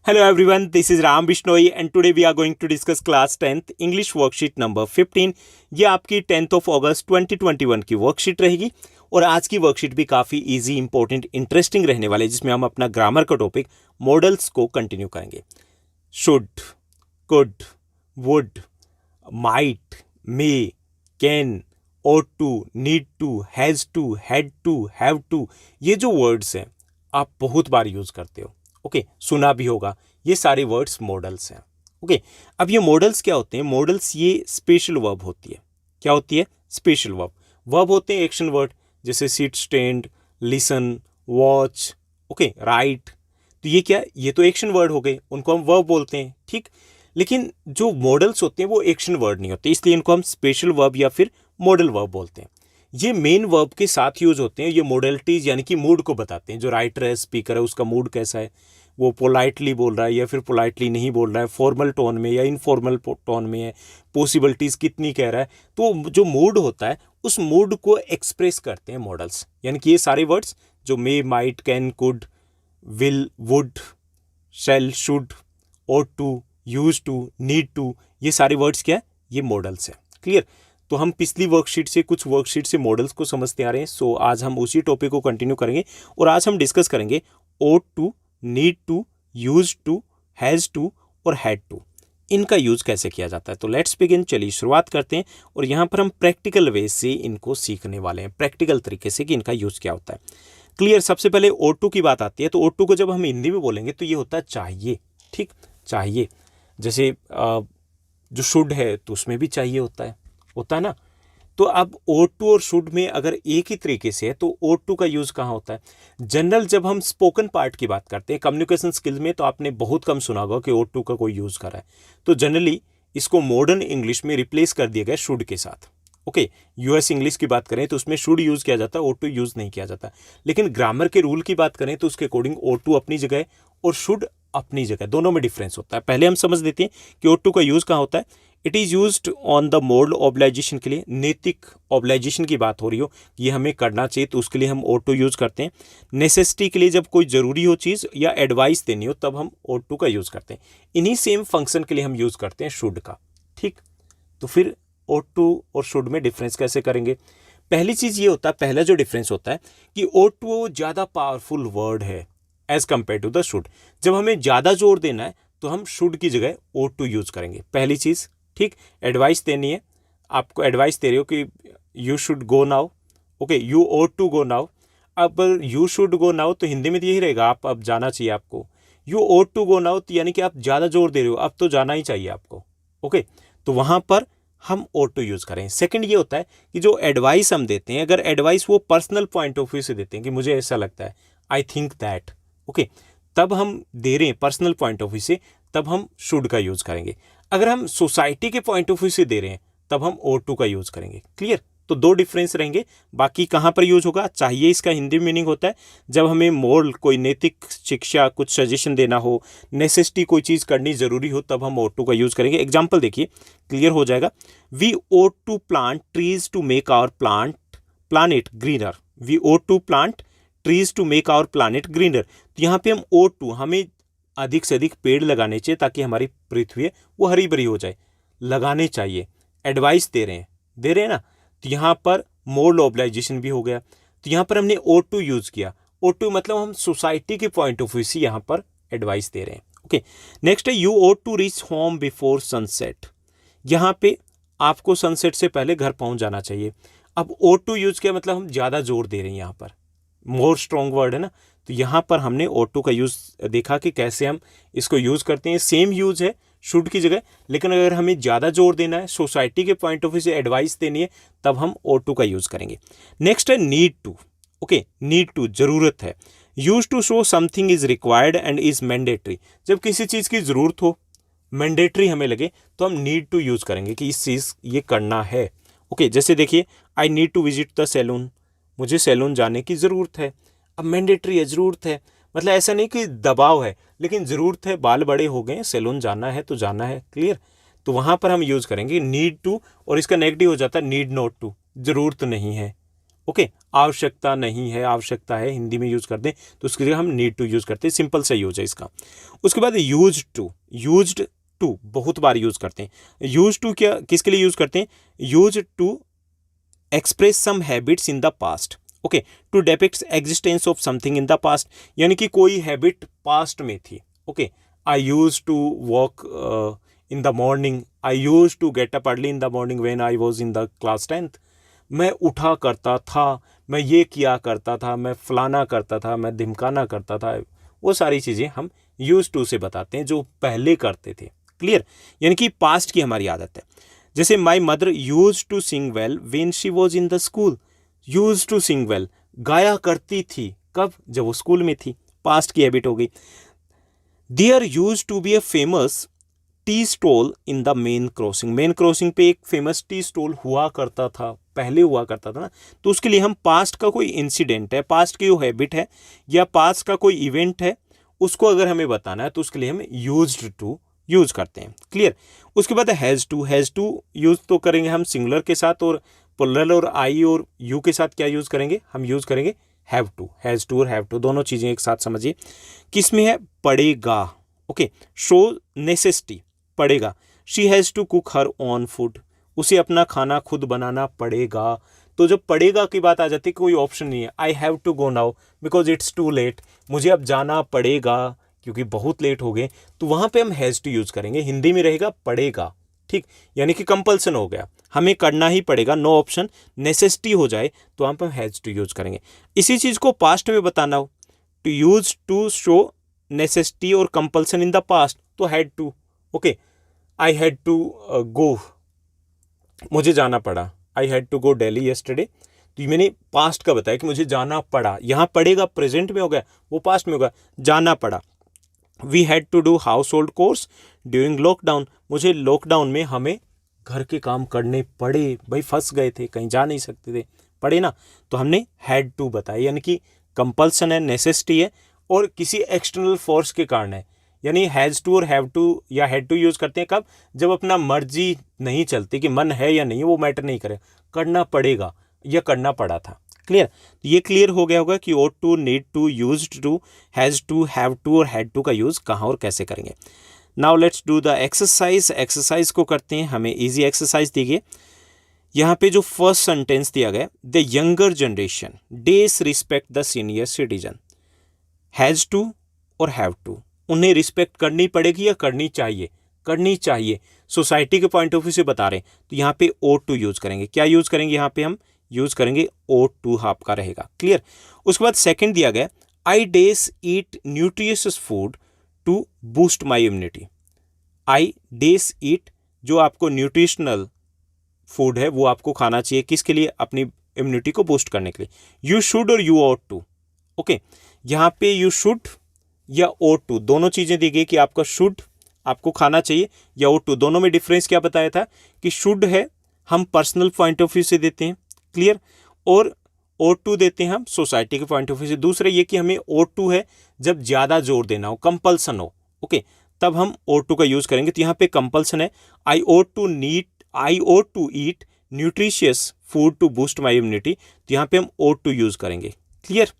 Hello everyone, this is Ram Bishnoi and today we are going to discuss class 10th English worksheet number 15। ये आपकी 10th of August 2021 की worksheet रहेगी और आज की worksheet भी काफ़ी इजी, इंपॉर्टेंट, इंटरेस्टिंग रहने वाले, जिसमें हम अपना ग्रामर का टॉपिक मॉडल्स को कंटिन्यू करेंगे। Should, could, would, might, may, can, ought to, need to, has to, had to, have to, ये जो वर्ड्स हैं आप बहुत बार यूज़ करते हो। ओके, सुना भी होगा। ये सारे वर्ड्स मॉडल्स हैं। ओके, अब ये मॉडल्स क्या होते हैं? मॉडल्स ये स्पेशल वर्ब होती है। क्या होती है? Special verb. वर्ब होते हैं एक्शन वर्ड, जैसे sit, stand, listen, watch, okay, right. तो ये क्या? ये तो एक्शन वर्ड हो गए, उनको हम वर्ब बोलते हैं, ठीक। लेकिन जो मॉडल्स होते हैं वो एक्शन वर्ड नहीं होते, इसलिए इनको हम स्पेशल वर्ब या फिर मॉडल वर्ब बोलते हैं। ये मेन वर्ब के साथ यूज होते हैं। ये मॉडलिटीज यानी कि मूड को बताते हैं। जो राइटर है, स्पीकर है, उसका मूड कैसा है, वो पोलाइटली बोल रहा है या फिर पोलाइटली नहीं बोल रहा है, फॉर्मल टोन में या इनफॉर्मल टोन में है, पॉसिबिलिटीज कितनी कह रहा है। तो जो मूड होता है उस मूड को एक्सप्रेस करते हैं मॉडल्स। यानी कि ये सारे वर्ड्स जो may, might, can, could, will, would, shall, should, ought to, use to, need to, ये सारे वर्ड्स क्या है? ये मॉडल्स हैं। क्लियर? तो हम पिछली वर्कशीट से, कुछ वर्कशीट से मॉडल्स को समझते आ रहे हैं। सो आज हम उसी टॉपिक को कंटिन्यू करेंगे और आज हम डिस्कस करेंगे ought to, need to, use to, has to और हैड टू। इनका यूज कैसे किया जाता है। तो लेट्स बिगिन, चलिए शुरुआत करते हैं। और यहाँ पर हम प्रैक्टिकल वे से इनको सीखने वाले हैं, प्रैक्टिकल तरीके से कि इनका यूज क्या होता है। क्लियर? सबसे पहले ought टू की बात आती है। तो ought टू को जब हम हिंदी में बोलेंगे तो ये होता है चाहिए, ठीक, चाहिए। जैसे जो शुड है तो उसमें भी चाहिए होता है ना। तो अब ought टू और शुड में अगर एक ही तरीके से है तो ought टू का यूज कहाँ होता है? जनरल जब हम स्पोकन पार्ट की बात करते हैं, कम्युनिकेशन स्किल्स में, तो आपने बहुत कम सुना होगा कि ought टू का कोई यूज करा है। तो जनरली इसको मॉडर्न इंग्लिश में रिप्लेस कर दिया गया शुड के साथ। ओके, यूएस इंग्लिश की बात करें तो उसमें शुड यूज किया जाता है, ought टू यूज नहीं किया जाता। लेकिन ग्रामर के रूल की बात करें तो उसके अकॉर्डिंग ought टू अपनी जगह है और शुड अपनी जगह, दोनों में डिफरेंस होता है। पहले हम समझ लेते हैं कि ought टू का यूज कहाँ होता है। It is used on the moral obligation के लिए, नैतिक ऑब्लाइजेशन की बात हो रही हो, ये हमें करना चाहिए तो उसके लिए हम ought टू यूज़ करते हैं। नेसेसिटी के लिए, जब कोई ज़रूरी हो चीज़ या एडवाइस देनी हो तब हम ought टू का यूज़ करते हैं। इन्हीं सेम फंक्शन के लिए हम यूज़ करते हैं शुड का, ठीक। तो फिर ought टू और शुड में डिफरेंस कैसे करेंगे? पहली चीज़ ये होता है, पहला जो डिफरेंस होता है कि ought टू ज़्यादा पावरफुल वर्ड है as compare to the should. जब हमें ज़्यादा जोर देना है तो हम शुड की जगह ought टू यूज़ करेंगे, पहली चीज़, ठीक। एडवाइस देनी है, आपको एडवाइस दे रहे हो कि you should go now, okay, you ought to go now. अब यू शुड गो नाउ तो हिंदी में तो यही रहेगा, आप अब जाना चाहिए आपको। You ought to go now तो यानी कि आप ज़्यादा जोर दे रहे हो, अब तो जाना ही चाहिए आपको। ओके, तो वहाँ पर हम ought टू यूज़ करें। सेकंड ये होता है कि जो एडवाइस हम देते हैं, अगर एडवाइस वो पर्सनल पॉइंट ऑफ व्यू से देते हैं कि मुझे ऐसा लगता है, आई थिंक दैट, ओके, तब हम दे रहे हैं पर्सनल पॉइंट ऑफ व्यू से, तब हम शुड का यूज़ करेंगे। अगर हम सोसाइटी के पॉइंट ऑफ व्यू से दे रहे हैं तब हम ought टू का यूज़ करेंगे। क्लियर? तो दो डिफरेंस रहेंगे। बाकी कहाँ पर यूज होगा? चाहिए, इसका हिंदी मीनिंग होता है जब हमें मोरल, कोई नैतिक शिक्षा, कुछ सजेशन देना हो, नेसेसिटी, कोई चीज़ करनी ज़रूरी हो, तब हम ought टू का यूज़ करेंगे। एग्जाम्पल देखिए, क्लियर हो जाएगा। We ought to plant trees to make our planet greener. We ought to plant trees to make our planet greener. तो यहाँ पे हम ought टू, हमें अधिक से अधिक पेड़ लगाने चाहिए ताकि हमारी पृथ्वी है वो हरी भरी हो जाए, लगाने चाहिए। एडवाइस दे रहे हैं ना, तो यहाँ पर मोरल ऑब्लाइजेशन भी हो गया। तो यहाँ पर हमने ought टू यूज़ किया। ought टू मतलब हम सोसाइटी के पॉइंट ऑफ व्यू से यहाँ पर एडवाइस दे रहे हैं। ओके, नेक्स्ट है you ought to reach home before sunset. यहाँ पे आपको सनसेट से पहले घर पहुँच जाना चाहिए। अब ought टू यूज़ किया मतलब हम ज़्यादा जोर दे रहे हैं, यहाँ पर मोर स्ट्रॉन्ग वर्ड है ना, तो यहाँ पर हमने ought टू का यूज़ देखा कि कैसे हम इसको यूज़ करते हैं। सेम यूज़ है शुड की जगह, लेकिन अगर हमें ज़्यादा जोर देना है, सोसाइटी के पॉइंट ऑफ व्यू से एडवाइस देनी है, तब हम ought टू का यूज़ करेंगे। नेक्स्ट है need to. Okay, need to ज़रूरत है। Use to show something is required and is mandatory. जब किसी चीज़ की ज़रूरत हो, मैंडेटरी हमें लगे, तो हम नीड टू यूज़ करेंगे कि इस चीज़ ये करना है। ओके, जैसे देखिए, I need to visit the salon, मुझे सैलून जाने की ज़रूरत है। अब मैंडेटरी है, ज़रूरत है, मतलब ऐसा नहीं कि दबाव है, लेकिन ज़रूरत है, बाल बड़े हो गए, सैलून जाना है तो जाना है। क्लियर? तो वहाँ पर हम यूज़ करेंगे नीड टू, और इसका नेगेटिव हो जाता है नीड नॉट टू, ज़रूरत नहीं है। ओके, आवश्यकता नहीं है, आवश्यकता है हिंदी में यूज़ करते हैं तो उसके लिए हम नीड टू यूज़ करते हैं, सिंपल सा यूज है इसका। उसके बाद यूज्ड टू बहुत बार यूज़ करते हैं। यूज टू क्या किसके लिए यूज़ करते हैं? Use to express some habits in the past, okay, to depict existence of something in the past, यानी कि कोई हैबिट पास्ट में थी, okay. I use to walk in the morning, I use to get up early in the morning when I was in the class 10th। मैं उठा करता था, मैं ये किया करता था, मैं फलाना करता था, मैं धिमकाना करता था, वो सारी चीज़ें हम यूज टू से बताते हैं जो पहले करते थे। क्लियर? यानी कि पास्ट की हमारी आदत है। जैसे my mother use to sing well when she was in the school. Use to sing well, गाया करती थी, कब? जब वो स्कूल में थी, पास्ट की हैबिट हो गई। There use to be a famous tea stall in the main crossing. Main crossing पे एक फेमस टी स्टॉल हुआ करता था, पहले हुआ करता था ना, तो उसके लिए हम पास्ट का कोई इंसिडेंट है, पास्ट की जो हैबिट है या पास्ट का कोई इवेंट है, उसको अगर हमें बताना है तो उसके लिए हम यूज्ड टू यूज करते हैं। क्लियर? उसके बाद हैज़ टू यूज तो करेंगे हम सिंगुलर के साथ, और प्लुरल और आई और यू के साथ क्या यूज करेंगे? हम यूज करेंगे हैव टू। हैज़ टू और हैव टू दोनों चीजें एक साथ समझिए। किसमें है? पड़ेगा, ओके। शो नेसेसिटी, पड़ेगा। She has to cook her own food, उसे अपना खाना खुद बनाना पड़ेगा। तो जब पड़ेगा की बात आ जाती है, कोई ऑप्शन नहीं है। I have to go now because it's too late, मुझे अब जाना पड़ेगा क्योंकि बहुत लेट हो गए, तो वहां पे हम हैज़ टू यूज करेंगे। हिंदी में रहेगा पड़ेगा, ठीक, यानी कि कंपल्सन हो गया, हमें करना ही पड़ेगा, नो ऑप्शन। नेसेसिटी हो जाए तो वहां पर हैज़ टू यूज करेंगे। इसी चीज को पास्ट में बताना हो, to use to show necessity और कंपल्सन इन द पास्ट, तो had to, okay. I had to go, मुझे जाना पड़ा। I had to go Delhi yesterday, तो ये मैंने पास्ट का बताया कि मुझे जाना पड़ा। यहाँ पड़ेगा प्रेजेंट में हो गया, वो पास्ट में होगा, जाना पड़ा। We had to do household chores during lockdown, मुझे लॉकडाउन में हमें घर के काम करने पड़े, भाई फंस गए थे, कहीं जा नहीं सकते थे, पड़े ना, तो हमने हैड टू बताया, यानी कि कंपल्सन है, नेसेसिटी है और किसी एक्सटर्नल फोर्स के कारण है। यानी हैज़ टू और हैव टू या हैड टू यूज करते हैं कब? जब अपना मर्जी नहीं चलती, कि मन है या नहीं, वो मैटर नहीं करे, करना पड़ेगा या करना पड़ा था। क्लियर? तो ये क्लियर हो गया होगा कि ought to, need to, used to, has to, have to और हैड टू का यूज कहाँ और कैसे करेंगे। Now let's do the exercise. Exercise को करते हैं, हमें इजी एक्सरसाइज दी गई। यहाँ पे जो फर्स्ट सेंटेंस दिया गया, the younger generation dash respect the senior citizen. Has to और हैव टू, उन्हें रिस्पेक्ट करनी पड़ेगी या करनी चाहिए? करनी चाहिए, सोसाइटी के पॉइंट ऑफ व्यू से बता रहे हैं, तो यहाँ पे ओट टू यूज करेंगे। क्या यूज करेंगे? यहाँ पे हम यूज करेंगे ओट टू, आपका रहेगा। क्लियर? उसके बाद सेकंड दिया गया, I dash eat nutritious food to boost my immunity. I dash eat, जो आपको न्यूट्रिशनल फूड है वो आपको खाना चाहिए, किसके लिए? अपनी इम्यूनिटी को बूस्ट करने के लिए। यू शुड और यू ऑट टू, ओके। यहाँ पे यू शुड या ओट टू दोनों चीजें दी गई कि आपका शुड आपको खाना चाहिए या ओट टू। दोनों में डिफरेंस क्या बताया था कि शुड है हम पर्सनल पॉइंट ऑफ व्यू से देते हैं, क्लियर, और ओट टू देते हैं हम सोसाइटी के पॉइंट ऑफ व्यू से। दूसरा ये कि हमें ओट टू है जब ज्यादा जोर देना हो, कंपल्सन हो, ओके, तब हम ओट टू का यूज करेंगे। तो यहाँ पे कंपल्सन है, I ought to eat nutritious food to boost my immunity, तो यहाँ पे हम ओट टू यूज करेंगे। क्लियर?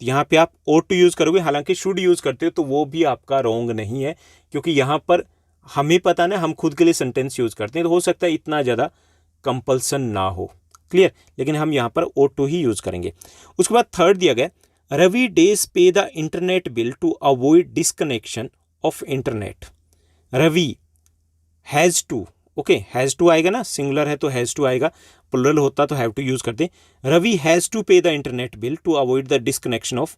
तो यहाँ पे आप ओट टू यूज करोगे, हालांकि शुड यूज करते हो तो वो भी आपका रॉन्ग नहीं है, क्योंकि यहाँ पर हमें पता ना, हम खुद के लिए सेंटेंस यूज करते हैं, तो हो सकता है इतना ज़्यादा कंपल्सन ना हो। क्लियर? लेकिन हम यहाँ पर ओट टू ही यूज करेंगे। उसके बाद थर्ड दिया गया, Ravi dash pay the internet bill to avoid disconnection of internet. Ravi has to, okay, has to आएगा ना, सिंगुलर है तो हैज़ टू आएगा, प्लुरल होता तो हैव टू यूज करते। Ravi has to pay the internet bill to avoid the disconnection of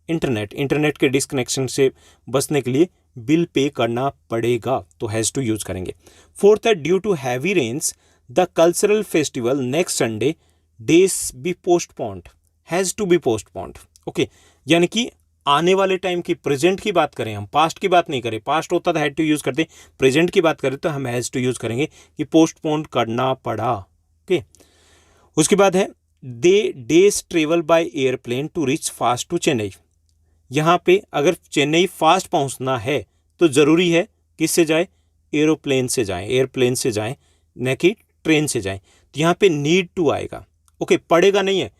internet. Internet के disconnection से बचने के लिए बिल पे करना पड़ेगा, तो हैज़ टू यूज करेंगे। फोर्थ है, due to heavy rains the cultural festival next Sunday dash be postponed. Has to be postponed, okay, यानी कि आने वाले टाइम की, प्रेजेंट की बात करें, हम पास्ट की बात नहीं करें, पास्ट होता तो हैड टू यूज करते, प्रेजेंट की बात करें तो हम हैज टू यूज करेंगे कि पोस्टपोन करना पड़ा, ओके। उसके बाद है, they dash travel by airplane to reach fast to Chennai. यहाँ पे अगर चेन्नई फास्ट पहुँचना है तो ज़रूरी है किससे जाए? एरोप्लेन से जाएं, एयरप्लेन से जाएं, न कि ट्रेन से जाएं। तो यहाँ पे नीड टू आएगा, ओके, पड़ेगा नहीं है,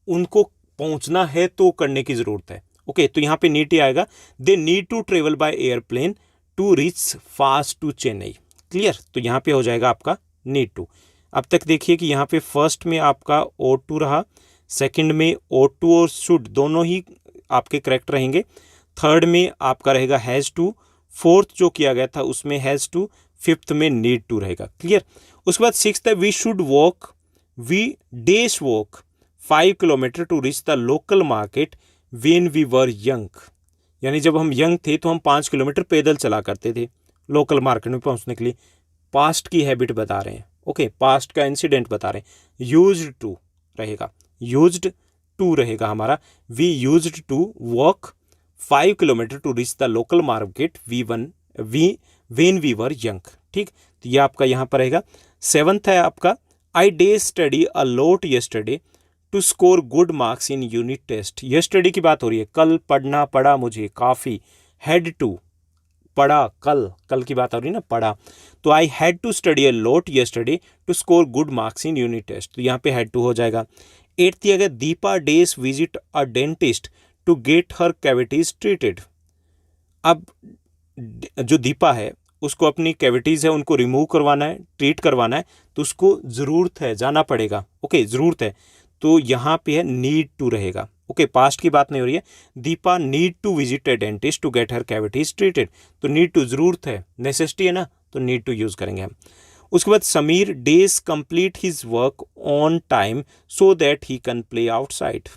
उनको पहुंचना है तो करने की ज़रूरत है। ओके, तो यहाँ पे नीड ही आएगा। They need to travel by airplane to reach fast to Chennai. Clear, तो यहाँ पे हो जाएगा आपका नीड टू। अब तक देखिए कि यहाँ पे फर्स्ट में आपका ought to रहा, सेकंड में ought to और should दोनों ही आपके करेक्ट रहेंगे, थर्ड में आपका रहेगा हैज़ टू, फोर्थ जो किया गया था उसमें हैज़ टू, फिफ्थ में नीड टू रहेगा। क्लियर। उसके बाद सिक्स्थ है we should walk, we dash walk 5 kilometre to reach the local market when we were young. यानी जब हम यंग थे तो हम 5 किलोमीटर पैदल चला करते थे लोकल मार्केट में पहुंचने के लिए। पास्ट की हैबिट बता रहे हैं। ओके, पास्ट का इंसिडेंट बता रहे हैं। यूज्ड टू रहेगा, यूज्ड टू रहेगा हमारा। We used to walk 5 kilometre to reach the local market when we were young. ठीक, तो ये आपका यहाँ पर रहेगा। सेवंथ है आपका I dash study a lot yesterday to score good marks in unit test. Yesterday की बात हो रही है, कल पढ़ना पड़ा मुझे काफ़ी। हैड टू पढ़ा, कल की बात हो रही है ना, पढ़ा। तो I had to study a lot yesterday to score good marks in unit test, तो यहाँ पे हैड टू हो जाएगा। एट्थ दिया गया Deepa does visit a dentist to get her cavities treated. अब जो दीपा है उसको अपनी कैविटीज़ है उनको रिमूव करवाना है, ट्रीट करवाना है, तो उसको ज़रूरत है, जाना पड़ेगा। ओके, ज़रूरत है, तो यहाँ पे है नीड टू रहेगा। ओके, पास्ट की बात नहीं हो रही है। Deepa need to visit a dentist to get her cavities treated, तो नीड टू ज़रूरत है, नेसेसिटी है ना, तो नीड टू यूज़ करेंगे हम। उसके बाद Sameer does complete his work on time so that he can play outside.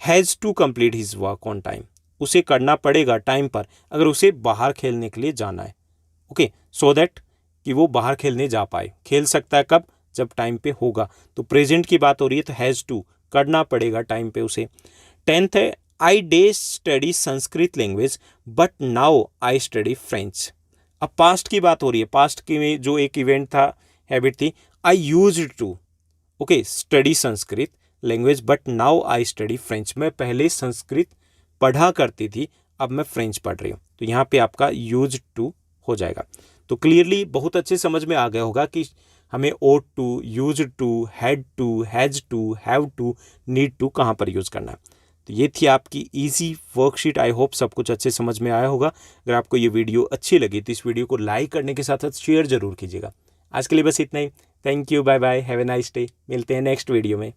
Has to complete his work on time, उसे करना पड़ेगा टाइम पर अगर उसे बाहर खेलने के लिए जाना है। ओके, सो दैट कि वो बाहर खेलने जा पाए। खेल सकता है कब, जब टाइम पे होगा। तो प्रेजेंट की बात हो रही है तो हैज़ टू, करना पड़ेगा टाइम पे उसे। 10th है I dash study Sanskrit language but now I study French. अब पास्ट की बात हो रही है, पास्ट की में जो एक इवेंट था, हैबिट थी, I used to okay study Sanskrit language but now I study French. मैं पहले संस्कृत पढ़ा करती थी, अब मैं फ्रेंच पढ़ रही हूँ, तो यहाँ पे आपका यूज्ड टू हो जाएगा। तो क्लियरली बहुत अच्छे समझ में आ गया होगा कि हमें ought to, used to, had to, has to, have to, need to कहाँ पर यूज़ करना है। तो ये थी आपकी इजी वर्कशीट। आई होप सब कुछ अच्छे समझ में आया होगा। अगर आपको ये वीडियो अच्छी लगी तो इस वीडियो को लाइक करने के साथ साथ शेयर जरूर कीजिएगा। आज के लिए बस इतना ही। Thank you, bye bye, have a nice day. मिलते हैं नेक्स्ट वीडियो में।